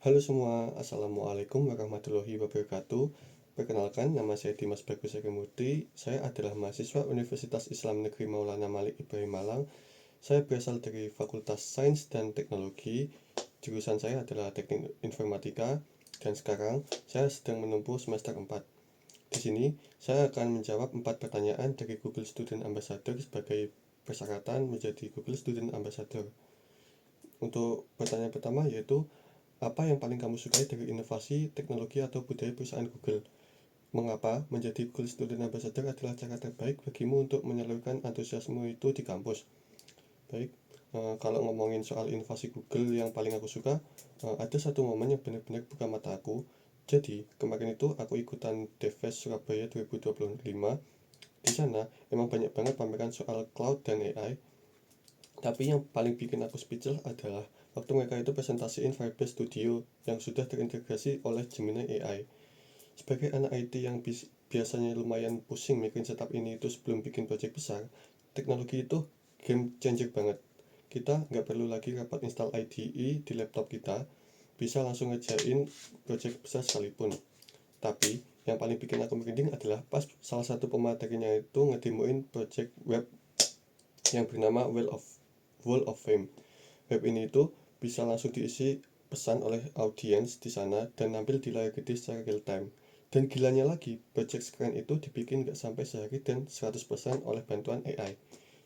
Halo semua, Assalamualaikum warahmatullahi wabarakatuh. Perkenalkan, nama saya Dimas Bagus Harimurti. Saya adalah mahasiswa Universitas Islam Negeri Maulana Malik Ibrahim Malang. Saya berasal dari Fakultas Sains dan Teknologi. Jurusan saya adalah Teknik Informatika. Dan sekarang, saya sedang menempuh semester 4. Di sini, saya akan menjawab 4 pertanyaan dari Google Student Ambassador sebagai persyaratan menjadi Google Student Ambassador. Untuk pertanyaan pertama yaitu, apa yang paling kamu sukai dari inovasi, teknologi, atau budaya perusahaan Google? Mengapa menjadi Google Student Ambassador adalah cara terbaik bagimu untuk menyalurkan antusiasme itu di kampus? Baik, kalau ngomongin soal inovasi Google yang paling aku suka, ada satu momen yang benar-benar buka mata aku. Jadi, kemarin itu aku ikutan DevFest Surabaya 2025. Di sana, emang banyak banget pameran soal cloud dan AI. Tapi yang paling bikin aku speechless adalah waktu mereka itu presentasiin Firebase Studio yang sudah terintegrasi oleh Gemini AI. Sebagai anak IT yang biasanya lumayan pusing mikirin setup ini itu sebelum bikin project besar, teknologi itu game changer banget. Kita nggak perlu lagi rapat install IDE di laptop kita, bisa langsung ngerjain project besar sekalipun. Tapi yang paling bikin aku merinding adalah pas salah satu pematerinya itu ngedemoin project web yang bernama Wall of Fame. Web ini itu bisa langsung diisi pesan oleh audiens di sana dan nampil di layar gede secara real time. Dan gilanya lagi, project sekeren itu dibikin gak sampai sehari dan 100% oleh bantuan AI.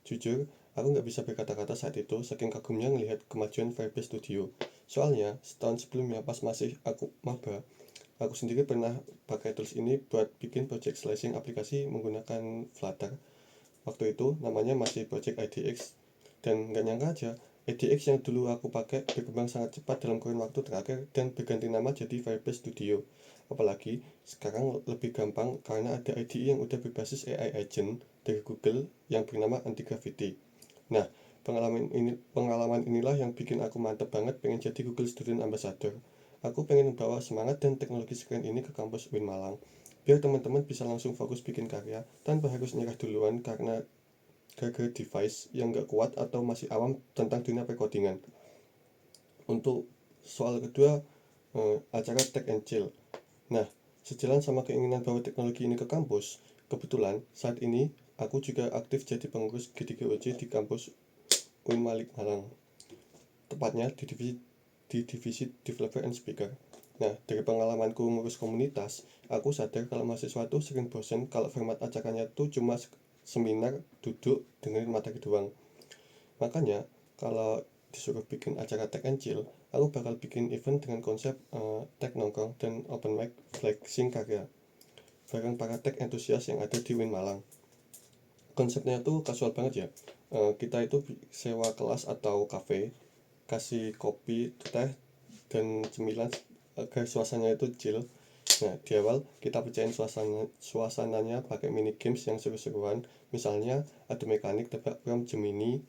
Jujur, aku gak bisa berkata-kata saat itu saking kagumnya ngelihat kemajuan Firebase Studio. Soalnya, setahun sebelumnya pas masih aku maba, aku sendiri pernah pakai tools ini buat bikin project slicing aplikasi menggunakan Flutter. Waktu itu namanya masih Project IDX, dan gak nyangka aja IDX yang dulu aku pakai berkembang sangat cepat dalam kurun waktu terakhir dan berganti nama jadi Firebase Studio. Apalagi sekarang lebih gampang karena ada IDE yang udah berbasis AI agent dari Google yang bernama Anti-Gravity. Nah, pengalaman inilah yang bikin aku mantep banget pengen jadi Google Student Ambassador. Aku pengen membawa semangat dan teknologi sekeren ini ke kampus UIN Malang, biar teman-teman bisa langsung fokus bikin karya tanpa harus nyerah duluan karena gagal device yang gak kuat atau masih awam tentang dunia perkodingan. Untuk soal kedua, acara Tech and Chill. Nah, sejalan sama keinginan bawa teknologi ini ke kampus, kebetulan saat ini aku juga aktif jadi pengurus G3OC di kampus UIN Malik Malang, tepatnya di divisi Developer and Speaker. Nah, dari pengalamanku ngurus komunitas, aku sadar kalau mahasiswa tuh sering bosen kalau format acaranya tuh cuma seminar, duduk, dengerin materi doang. Makanya, kalau disuruh bikin acara tech and chill, aku bakal bikin event dengan konsep tech nongkrong dan open mic flexing karya bareng para tech entusias yang ada di Win Malang. Konsepnya tuh kasual banget ya. Kita itu sewa kelas atau cafe, kasih kopi, teh, dan cemilan agar suasananya itu chill. Nah, di awal kita pecahin suasananya pakai mini games yang seru-seruan. Misalnya adu mekanik tebak prom Gemini.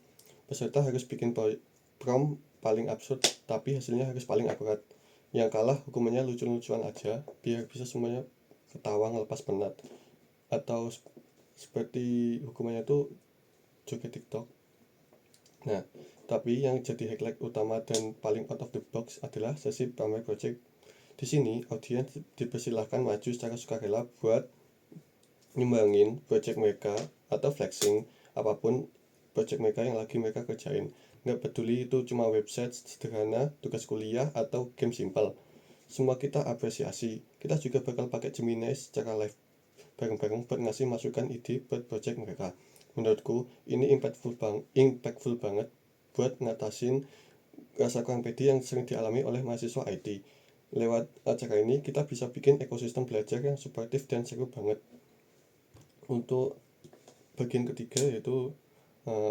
Peserta harus bikin prom paling absurd tapi hasilnya harus paling akurat. Yang kalah hukumannya lucu-lucuan aja biar bisa semuanya ketawa ngelepas penat. Atau seperti hukumannya tuh joget TikTok. Nah, tapi yang jadi highlight utama dan paling out of the box adalah sesi pamer project. Di sini, audiens dipersilahkan maju secara sukarela buat nyumbangin project mereka atau flexing apapun project mereka yang lagi mereka kerjain. Nggak peduli itu cuma website sederhana, tugas kuliah, atau game simple. Semua kita apresiasi. Kita juga bakal pakai Gemini secara live bareng-bareng buat ngasih masukan ide buat project mereka. Menurutku, ini impactful banget buat ngatasin rasa kurang pede yang sering dialami oleh mahasiswa IT. Lewat acara ini, kita bisa bikin ekosistem belajar yang suportif dan seru banget. Untuk bagian ketiga yaitu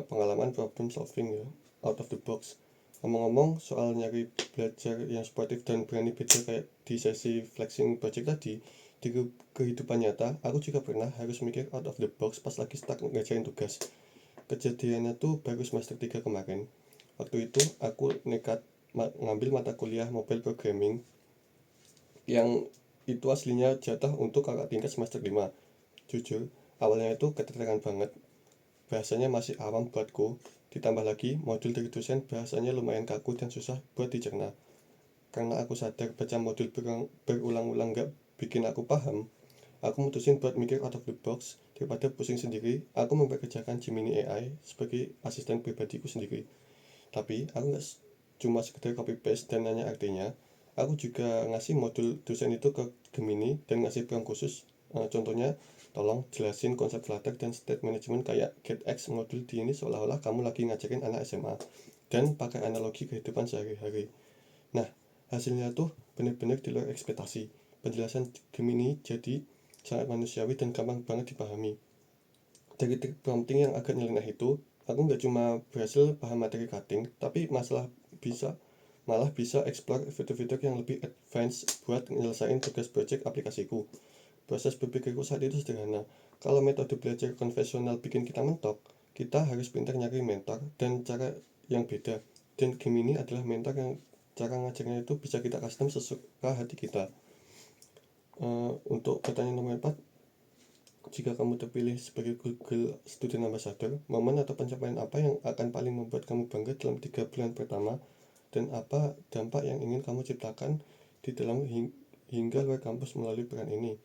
pengalaman problem solving ya, out of the box. Ngomong-ngomong soal nyari belajar yang sportif dan berani beda kayak di sesi flexing project tadi, di kehidupan nyata aku juga pernah harus mikir out of the box pas lagi stuck ngerjain tugas. Kejadiannya tuh baru semester 3 kemarin. Waktu itu aku nekat ngambil mata kuliah mobile programming yang itu aslinya jatah untuk kakak tingkat semester 5. Jujur, awalnya itu keteteran banget. Bahasanya masih awam buatku, ditambah lagi modul dari dosen bahasanya lumayan kaku dan susah buat dicerna. karena aku sadar baca modul berulang-ulang gak bikin aku paham, aku mutusin buat mikir out of the box. Daripada pusing sendiri, aku mempekerjakan Gemini AI sebagai asisten pribadiku sendiri. Tapi aku nggak cuma sekedar copy paste dan nanya artinya. Aku juga ngasih modul dosen itu ke Gemini dan ngasih prompt khusus. Contohnya, tolong jelasin konsep Flutter dan state management kayak getX modul di ini seolah-olah kamu lagi ngajarin anak SMA, dan pakai analogi kehidupan sehari-hari. Nah, hasilnya tuh bener-bener di luar ekspektasi. Penjelasan Gemini jadi sangat manusiawi dan gampang banget dipahami. Dari trik prompting yang agak nyeleneh itu, aku nggak cuma berhasil paham materi cutting, tapi malah bisa explore fitur-fitur yang lebih advance buat nyelesain tugas project aplikasiku. Proses berpikirku saat itu sederhana. Kalau metode belajar konvensional bikin kita mentok, kita harus pintar nyari mentor dan cara yang beda. Dan Gemini adalah mentor yang cara ngajarnya itu bisa kita custom sesuka hati kita. Untuk pertanyaan nomor 4, jika kamu terpilih sebagai Google Student Ambassador, momen atau pencapaian apa yang akan paling membuat kamu bangga dalam 3 bulan pertama, dan apa dampak yang ingin kamu ciptakan di dalam hingga luar kampus melalui peran ini?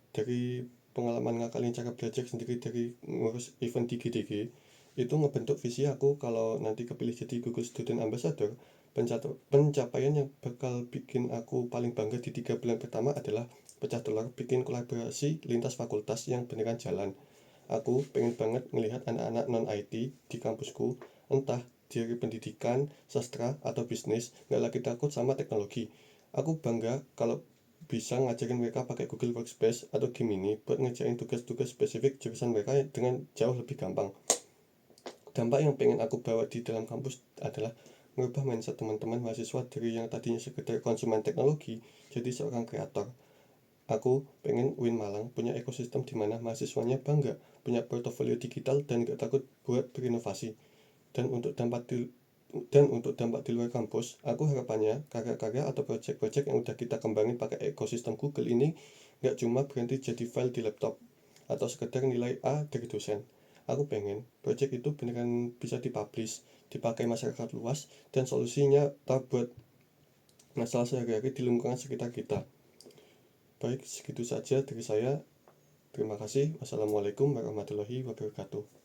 Dari pengalaman ngakalin cara belajar sendiri dari ngurus event di GDG, itu ngebentuk visi aku kalau nanti kepilih jadi Google Student Ambassador. Pencapaian yang bakal bikin aku paling bangga di 3 bulan pertama adalah pecah telur bikin kolaborasi lintas fakultas yang beneran jalan. Aku pengen banget melihat anak-anak non-IT di kampusku, entah dari pendidikan, sastra, atau bisnis, gak lagi takut sama teknologi. Aku bangga kalau bisa ngajarin mereka pakai Google Workspace atau Gemini buat ngerjain tugas-tugas spesifik jurusan mereka dengan jauh lebih gampang. Dampak yang pengen aku bawa di dalam kampus adalah merubah mindset teman-teman mahasiswa dari yang tadinya sekedar konsumen teknologi jadi seorang kreator. Aku pengen UIN Malang punya ekosistem di mana mahasiswanya bangga punya portofolio digital dan gak takut buat berinovasi. Dan untuk dampak di luar kampus, aku harapannya karya-karya atau proyek-proyek yang udah kita kembangin pakai ekosistem Google ini gak cuma berhenti jadi file di laptop atau sekedar nilai A dari dosen. Aku pengen proyek itu beneran bisa dipublish, dipakai masyarakat luas, dan solusinya tak buat masalah sehari-hari di lingkungan sekitar kita. Baik, segitu saja dari saya. Terima kasih. Wassalamualaikum warahmatullahi wabarakatuh.